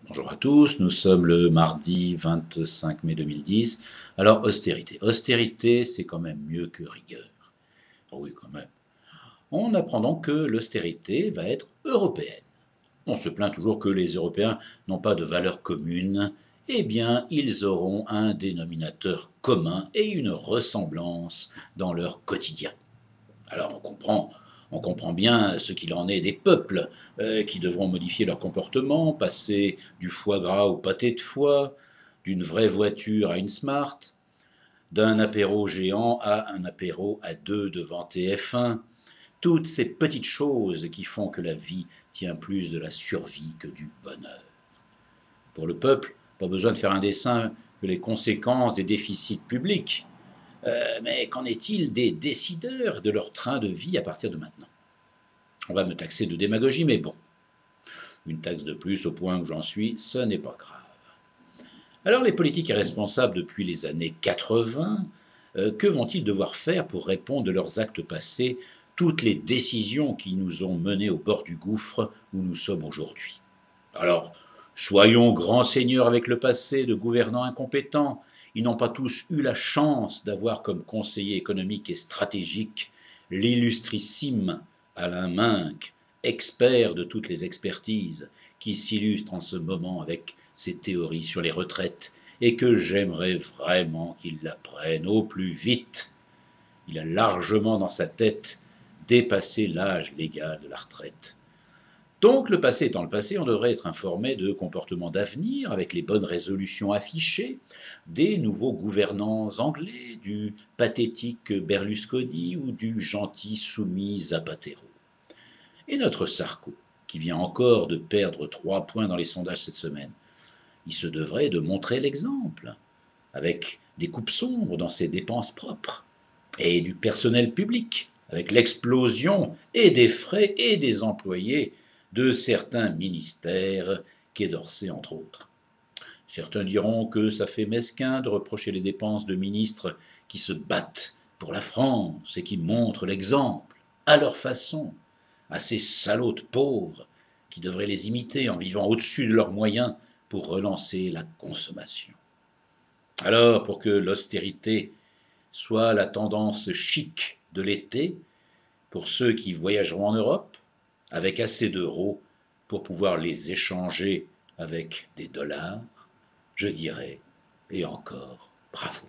Bonjour à tous, nous sommes le mardi 25 mai 2010. Alors, austérité. Austérité, c'est quand même mieux que rigueur. Oh oui, quand même. On apprend donc que l'austérité va être européenne. On se plaint toujours que les Européens n'ont pas de valeurs communes. Eh bien, ils auront un dénominateur commun et une ressemblance dans leur quotidien. Alors on comprend bien ce qu'il en est des peuples qui devront modifier leur comportement, passer du foie gras au pâté de foie, d'une vraie voiture à une smart, d'un apéro géant à un apéro à deux devant TF1. Toutes ces petites choses qui font que la vie tient plus de la survie que du bonheur. Pour le peuple, pas besoin de faire un dessin que les conséquences des déficits publics. Mais qu'en est-il des décideurs de leur train de vie à partir de maintenant? On va me taxer de démagogie, mais bon, une taxe de plus au point où j'en suis, ce n'est pas grave. Alors les politiques irresponsables depuis les années 80, que vont-ils devoir faire pour répondre de leurs actes passés, toutes les décisions qui nous ont menés au bord du gouffre où nous sommes aujourd'hui? Alors, soyons grands seigneurs avec le passé de gouvernants incompétents. Ils n'ont pas tous eu la chance d'avoir comme conseiller économique et stratégique l'illustrissime Alain Minc, expert de toutes les expertises, qui s'illustre en ce moment avec ses théories sur les retraites et que j'aimerais vraiment qu'il l'apprenne au plus vite. Il a largement dans sa tête dépassé l'âge légal de la retraite. Donc, le passé étant le passé, on devrait être informé de comportements d'avenir avec les bonnes résolutions affichées, des nouveaux gouvernants anglais, du pathétique Berlusconi ou du gentil soumis Zapatero. Et notre Sarko, qui vient encore de perdre 3 points dans les sondages cette semaine, il se devrait de montrer l'exemple, avec des coupes sombres dans ses dépenses propres, et du personnel public, avec l'explosion et des frais et des employés de certains ministères, Quai d'Orsay entre autres. Certains diront que ça fait mesquin de reprocher les dépenses de ministres qui se battent pour la France et qui montrent l'exemple, à leur façon, à ces salauds de pauvres qui devraient les imiter en vivant au-dessus de leurs moyens pour relancer la consommation. Alors, pour que l'austérité soit la tendance chic de l'été, pour ceux qui voyageront en Europe, avec assez d'euros pour pouvoir les échanger avec des dollars, je dirais, et encore, bravo.